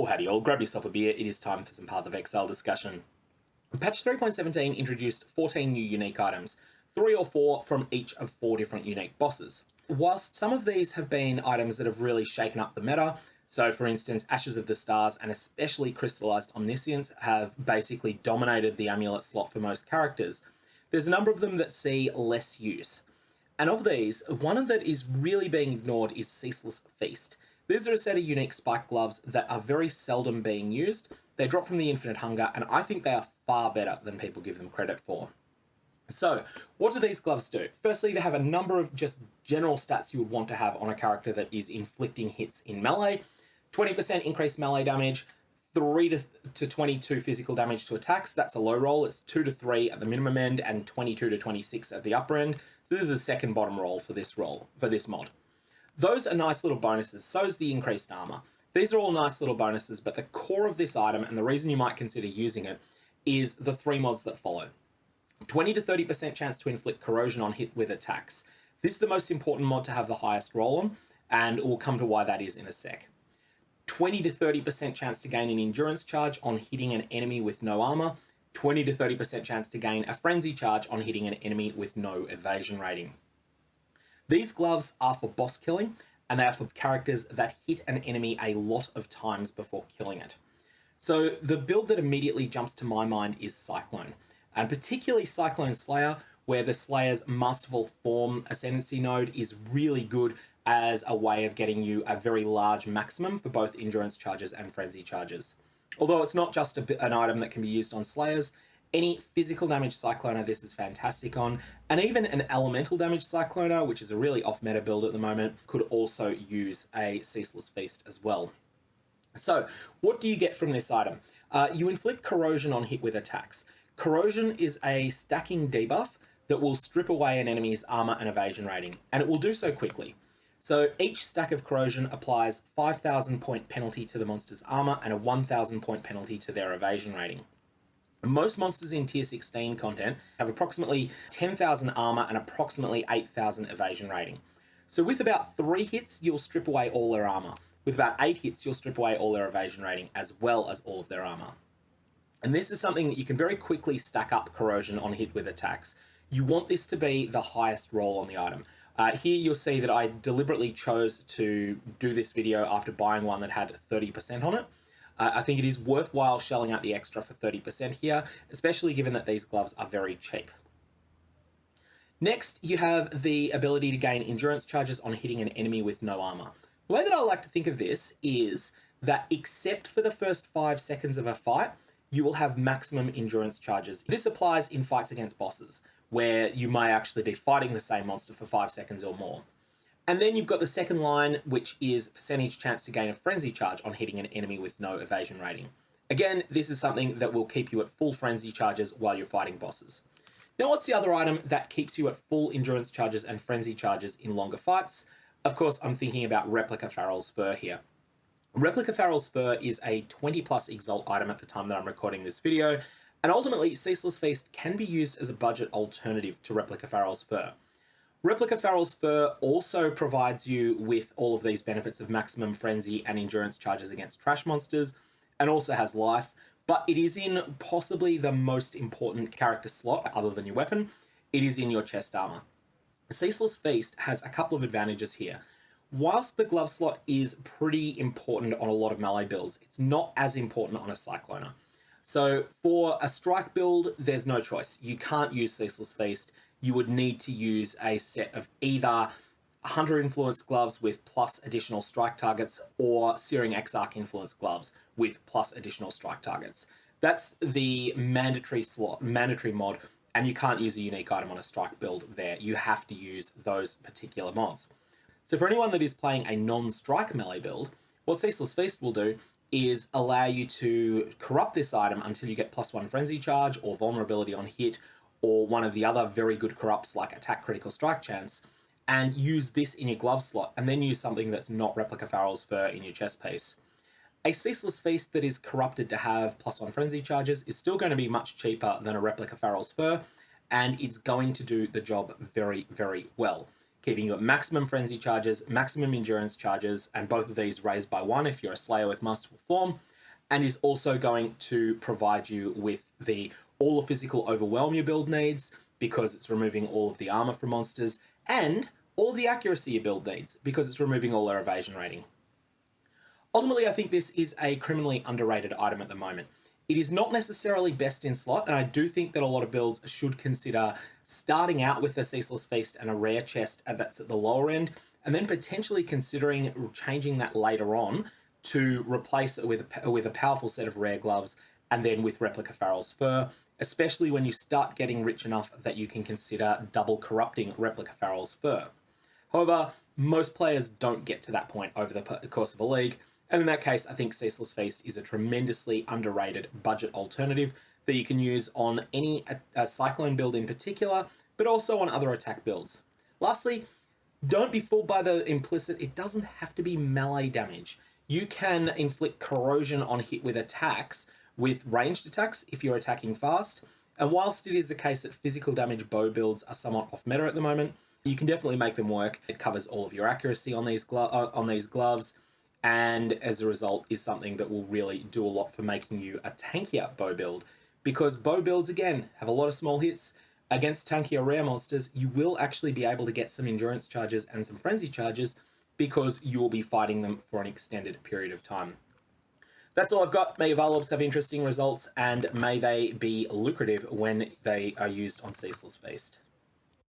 Oh, howdy all, grab yourself a beer, it is time for some Path of Exile discussion. Patch 3.17 introduced 14 new unique items, 3 or 4 from each of 4 different unique bosses. Whilst some of these have been items that have really shaken up the meta, so for instance Ashes of the Stars and especially Crystallized Omniscience have basically dominated the amulet slot for most characters, there's a number of them that see less use. And of these, one that is really being ignored is Ceaseless Feast. These are a set of unique spike gloves that are very seldom being used. They drop from the Infinite Hunger, and I think they are far better than people give them credit for. So, what do these gloves do? Firstly, they have a number of just general stats you would want to have on a character that is inflicting hits in melee. 20% increased melee damage, 3 to 22 physical damage to attacks. That's a low roll. It's 2 to 3 at the minimum end and 22 to 26 at the upper end. So this is a second bottom roll for this mod. Those are nice little bonuses. So is the increased armor. These are all nice little bonuses, but the core of this item, and the reason you might consider using it, is the 3 mods that follow. 20 to 30% chance to inflict corrosion on hit with attacks. This is the most important mod to have the highest roll on, and we'll come to why that is in a sec. 20 to 30% chance to gain an endurance charge on hitting an enemy with no armor. 20 to 30% chance to gain a frenzy charge on hitting an enemy with no evasion rating. These gloves are for boss killing, and they are for characters that hit an enemy a lot of times before killing it. So the build that immediately jumps to my mind is Cyclone, and particularly Cyclone Slayer, where the Slayer's Masterful Form Ascendancy node is really good as a way of getting you a very large maximum for both endurance charges and frenzy charges. Although it's not just an item that can be used on Slayers, any physical damage Cycloner this is fantastic on, and even an elemental damage Cycloner, which is a really off-meta build at the moment, could also use a Ceaseless Feast as well. So, what do you get from this item? You inflict Corrosion on hit with attacks. Corrosion is a stacking debuff that will strip away an enemy's armor and evasion rating, and it will do so quickly. So each stack of Corrosion applies 5,000 point penalty to the monster's armor and a 1,000 point penalty to their evasion rating. Most monsters in tier 16 content have approximately 10,000 armor and approximately 8,000 evasion rating. So with about 3 hits, you'll strip away all their armor. With about 8 hits, you'll strip away all their evasion rating as well as all of their armor. And this is something that you can very quickly stack up Corrosion on hit with attacks. You want this to be the highest roll on the item. Here you'll see that I deliberately chose to do this video after buying one that had 30% on it. I think it is worthwhile shelling out the extra for 30% here, especially given that these gloves are very cheap. Next, you have the ability to gain endurance charges on hitting an enemy with no armor. The way that I like to think of this is that except for the first 5 seconds of a fight, you will have maximum endurance charges. This applies in fights against bosses, where you may actually be fighting the same monster for 5 seconds or more. And then you've got the second line, which is percentage chance to gain a frenzy charge on hitting an enemy with no evasion rating. Again, this is something that will keep you at full frenzy charges while you're fighting bosses. Now, what's the other item that keeps you at full endurance charges and frenzy charges in longer fights? Of course, I'm thinking about Replica Farruls Fur here. Replica Farruls Fur is a 20 plus Exalt item at the time that I'm recording this video, and ultimately, Ceaseless Feast can be used as a budget alternative to Replica Farruls Fur. Replica Farruls Fur also provides you with all of these benefits of maximum frenzy and endurance charges against trash monsters, and also has life, but it is in possibly the most important character slot other than your weapon. It is in your chest armor. Ceaseless Feast has a couple of advantages here. Whilst the glove slot is pretty important on a lot of melee builds, it's not as important on a Cycloner. So for a strike build, there's no choice. You can't use Ceaseless Feast. You would need to use a set of either Hunter Influence gloves with plus additional strike targets or Searing Exarch Influence gloves with plus additional strike targets. That's the mandatory mod, and you can't use a unique item on a strike build there. You have to use those particular mods. So for anyone that is playing a non-strike melee build, what Ceaseless Feast will do is allow you to corrupt this item until you get +1 frenzy charge or vulnerability on hit or one of the other very good corrupts like attack critical strike chance, and use this in your glove slot, and then use something that's not Replica Farruls Fur in your chest piece. A Ceaseless Feast that is corrupted to have +1 frenzy charges is still going to be much cheaper than a Replica Farruls Fur, and it's going to do the job very, very well, keeping you at maximum frenzy charges, maximum endurance charges, and both of these raised by 1 if you're a Slayer with Masterful Form, and is also going to provide you with all the physical overwhelm your build needs, because it's removing all of the armor from monsters, and all of the accuracy your build needs, because it's removing all their evasion rating. Ultimately, I think this is a criminally underrated item at the moment. It is not necessarily best in slot, and I do think that a lot of builds should consider starting out with a Ceaseless Feast and a rare chest that's at the lower end, and then potentially considering changing that later on to replace it with a powerful set of rare gloves, and then with Replica Farruls Fur, especially when you start getting rich enough that you can consider double corrupting Replica Farruls Fur. However, most players don't get to that point over the course of a league, and in that case, I think Ceaseless Feast is a tremendously underrated budget alternative that you can use on any Cyclone build in particular, but also on other attack builds. Lastly, don't be fooled by the implicit, it doesn't have to be melee damage. You can inflict corrosion on hit with attacks, with ranged attacks if you're attacking fast, and whilst it is the case that physical damage bow builds are somewhat off meta at the moment, you can definitely make them work. It covers all of your accuracy on these gloves, and as a result is something that will really do a lot for making you a tankier bow build, because bow builds, again, have a lot of small hits. Against tankier rare monsters, you will actually be able to get some endurance charges and some frenzy charges, because you will be fighting them for an extended period of time. That's all I've got. May your Varlobs have interesting results, and may they be lucrative when they are used on Ceaseless Feast.